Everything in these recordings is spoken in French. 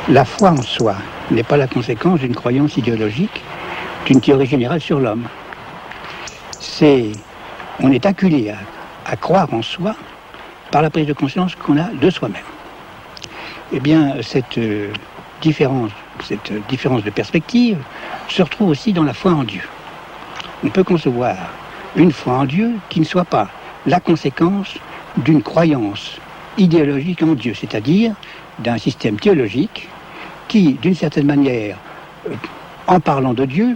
La foi en soi n'est pas la conséquence d'une croyance idéologique, d'une théorie générale sur l'homme. On est acculé à croire en soi par la prise de conscience qu'on a de soi-même. Eh bien, cette différence de perspective se retrouve aussi dans la foi en Dieu. On peut concevoir une foi en Dieu qui ne soit pas la conséquence d'une croyance idéologique en Dieu, c'est-à-dire d'un système théologique qui, d'une certaine manière, en parlant de Dieu,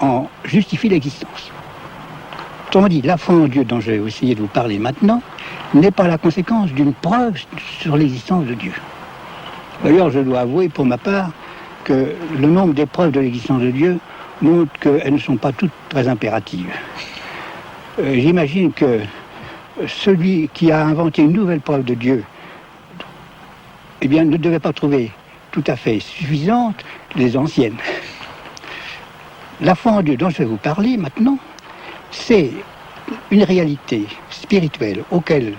en justifie l'existence. Autrement dit, la foi en Dieu dont je vais essayer de vous parler maintenant n'est pas la conséquence d'une preuve sur l'existence de Dieu. D'ailleurs, je dois avouer pour ma part que le nombre des preuves de l'existence de Dieu montre qu'elles ne sont pas toutes très impératives. J'imagine que celui qui a inventé une nouvelle preuve de Dieu, eh bien, ne devait pas trouver tout à fait suffisantes les anciennes. La foi en Dieu dont je vais vous parler maintenant, c'est une réalité spirituelle auquel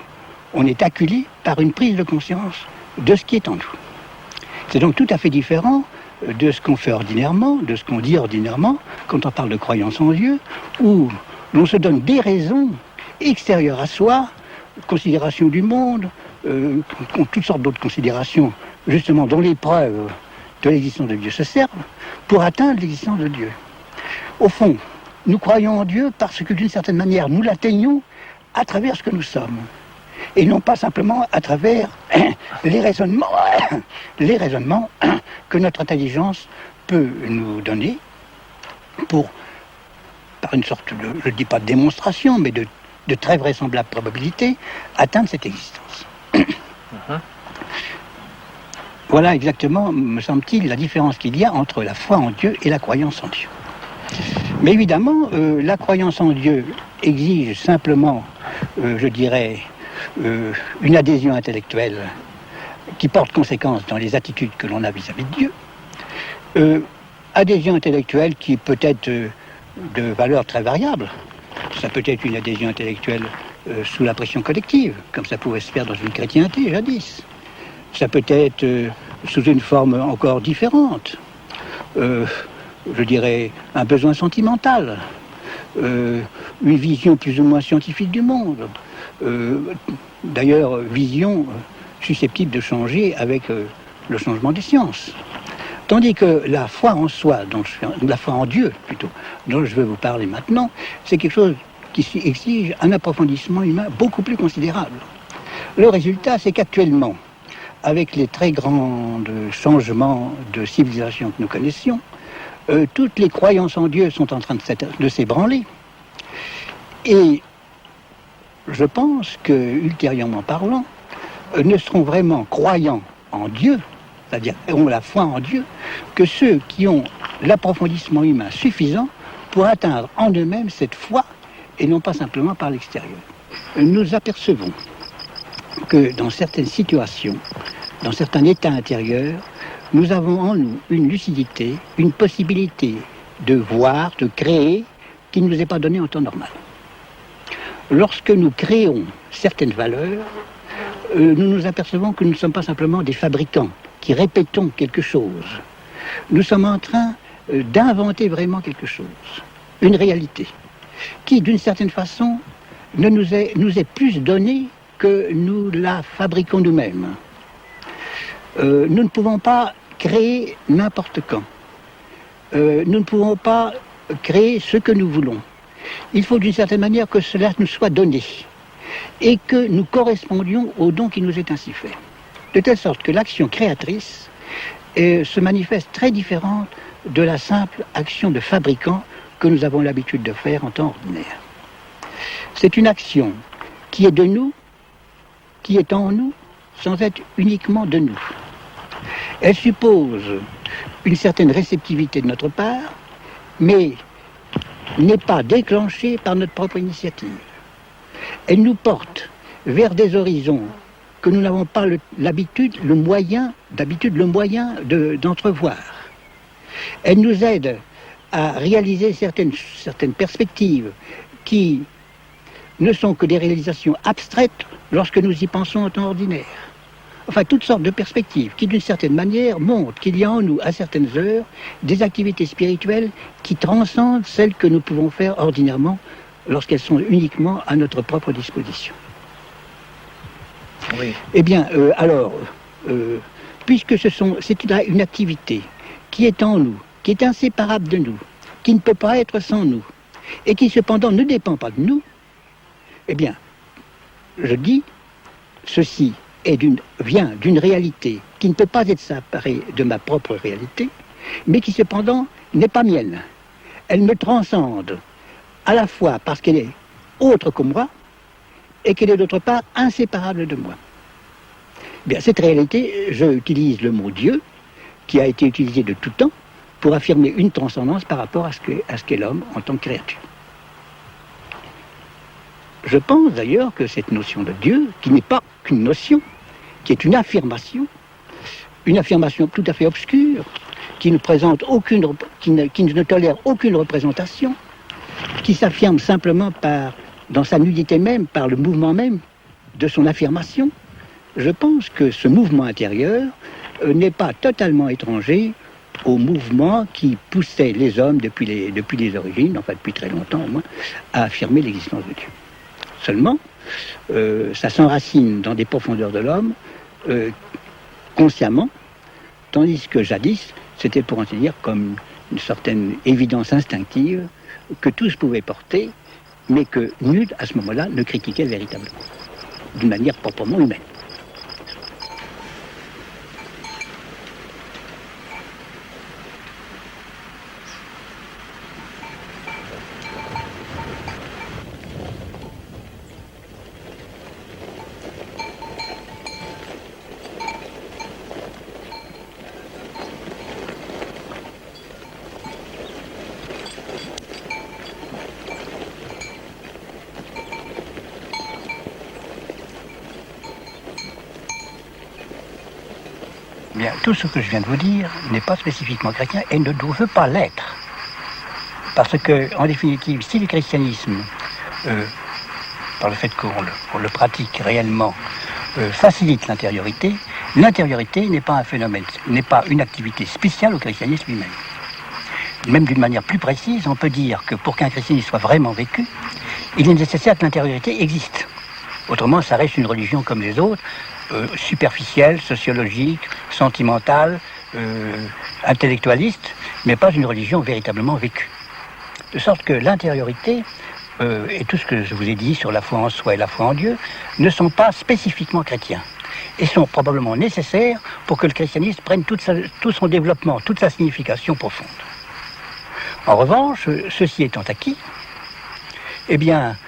on est acculé par une prise de conscience de ce qui est en nous. C'est donc tout à fait différent de ce qu'on fait ordinairement, de ce qu'on dit ordinairement, quand on parle de croyance en Dieu, où l'on se donne des raisons extérieures à soi, considération du monde, toutes sortes d'autres considérations, justement, dont les preuves de l'existence de Dieu se servent pour atteindre l'existence de Dieu. Au fond, nous croyons en Dieu parce que, d'une certaine manière, nous l'atteignons à travers ce que nous sommes. Et non pas simplement à travers les raisonnements que notre intelligence peut nous donner par une sorte de, je ne dis pas de démonstration, mais de très vraisemblable probabilité, atteindre cette existence. Voilà exactement, me semble-t-il, la différence qu'il y a entre la foi en Dieu et la croyance en Dieu. Mais évidemment, la croyance en Dieu exige simplement, je dirais, une adhésion intellectuelle qui porte conséquence dans les attitudes que l'on a vis-à-vis de Dieu. Adhésion intellectuelle qui peut être de valeur très variable. Ça peut être une adhésion intellectuelle sous la pression collective, comme ça pouvait se faire dans une chrétienté jadis. Ça peut être sous une forme encore différente. Je dirais un besoin sentimental, une vision plus ou moins scientifique du monde. D'ailleurs, vision susceptible de changer avec le changement des sciences. Tandis que la foi en soi, la foi en Dieu plutôt, dont je vais vous parler maintenant, c'est quelque chose qui exige un approfondissement humain beaucoup plus considérable. Le résultat, c'est qu'actuellement, avec les très grands changements de civilisation que nous connaissions, toutes les croyances en Dieu sont en train de s'ébranler. Et je pense que, ultérieurement parlant, ne seront vraiment croyants en Dieu, c'est-à-dire ont la foi en Dieu, que ceux qui ont l'approfondissement humain suffisant pour atteindre en eux-mêmes cette foi, et non pas simplement par l'extérieur. Nous apercevons que dans certaines situations, dans certains états intérieurs, nous avons en nous une lucidité, une possibilité de voir, de créer, qui ne nous est pas donnée en temps normal. Lorsque nous créons certaines valeurs, nous nous apercevons que nous ne sommes pas simplement des fabricants qui répétons quelque chose. Nous sommes en train d'inventer vraiment quelque chose, une réalité, qui d'une certaine façon nous est plus donnée que nous la fabriquons nous-mêmes. Nous ne pouvons pas créer n'importe quand. Nous ne pouvons pas créer ce que nous voulons. Il faut d'une certaine manière que cela nous soit donné et que nous correspondions au don qui nous est ainsi fait. De telle sorte que l'action créatrice se manifeste très différente de la simple action de fabricant que nous avons l'habitude de faire en temps ordinaire. C'est une action qui est de nous, qui est en nous, sans être uniquement de nous. Elle suppose une certaine réceptivité de notre part, mais n'est pas déclenchée par notre propre initiative. Elle nous porte vers des horizons que nous n'avons pas le moyen d'entrevoir. Elle nous aide à réaliser certaines perspectives qui ne sont que des réalisations abstraites lorsque nous y pensons en temps ordinaire. enfin toutes sortes de perspectives qui d'une certaine manière montrent qu'il y a en nous à certaines heures des activités spirituelles qui transcendent celles que nous pouvons faire ordinairement lorsqu'elles sont uniquement à notre propre disposition. Oui. Eh bien, puisque c'est une activité qui est en nous, qui est inséparable de nous, qui ne peut pas être sans nous, et qui cependant ne dépend pas de nous, eh bien, je dis, ceci vient d'une réalité qui ne peut pas être séparée de ma propre réalité, mais qui cependant n'est pas mienne. Elle me transcende, à la fois parce qu'elle est autre que moi, et qu'elle est d'autre part inséparable de moi. Bien, cette réalité, je utilise le mot Dieu, qui a été utilisé de tout temps, pour affirmer une transcendance par rapport à ce qu'est l'homme en tant que créature. Je pense d'ailleurs que cette notion de Dieu, qui n'est pas qu'une notion, qui est une affirmation tout à fait obscure, qui ne tolère aucune représentation, qui s'affirme simplement dans sa nudité même, par le mouvement même de son affirmation, je pense que ce mouvement intérieur n'est pas totalement étranger au mouvement qui poussait les hommes depuis les origines, enfin depuis très longtemps au moins, à affirmer l'existence de Dieu. Seulement, ça s'enracine dans des profondeurs de l'homme consciemment, tandis que jadis, c'était pour ainsi dire comme une certaine évidence instinctive que tous pouvaient porter, mais que nul à ce moment-là ne critiquait véritablement, d'une manière proprement humaine. Bien, tout ce que je viens de vous dire n'est pas spécifiquement chrétien et ne veut pas l'être. Parce que, en définitive, si le christianisme, par le fait qu'on le pratique réellement, facilite l'intériorité n'est pas un phénomène, n'est pas une activité spéciale au christianisme lui-même. Même d'une manière plus précise, on peut dire que pour qu'un christianisme soit vraiment vécu, il est nécessaire que l'intériorité existe. Autrement, ça reste une religion comme les autres, superficielle, sociologique, sentimentale, intellectualiste, mais pas une religion véritablement vécue. De sorte que l'intériorité et tout ce que je vous ai dit sur la foi en soi et la foi en Dieu ne sont pas spécifiquement chrétiens et sont probablement nécessaires pour que le christianisme prenne tout son développement, toute sa signification profonde. En revanche, ceci étant acquis, eh bien,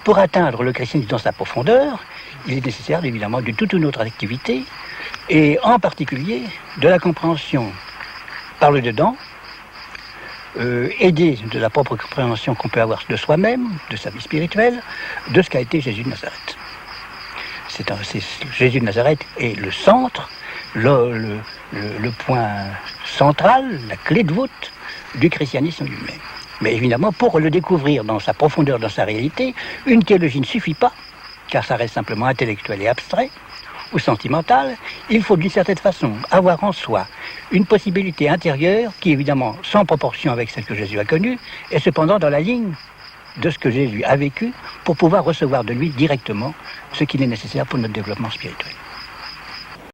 pour atteindre le christianisme dans sa profondeur, il est nécessaire évidemment de toute une autre activité, et en particulier de la compréhension par le dedans, aidée de la propre compréhension qu'on peut avoir de soi-même, de sa vie spirituelle, de ce qu'a été Jésus de Nazareth. Jésus de Nazareth est le centre, le point central, la clé de voûte du christianisme lui-même. Mais évidemment, pour le découvrir dans sa profondeur, dans sa réalité, une théologie ne suffit pas, car ça reste simplement intellectuel et abstrait, ou sentimental. Il faut d'une certaine façon avoir en soi une possibilité intérieure qui est évidemment sans proportion avec celle que Jésus a connue, et cependant dans la ligne de ce que Jésus a vécu, pour pouvoir recevoir de lui directement ce qu'il est nécessaire pour notre développement spirituel.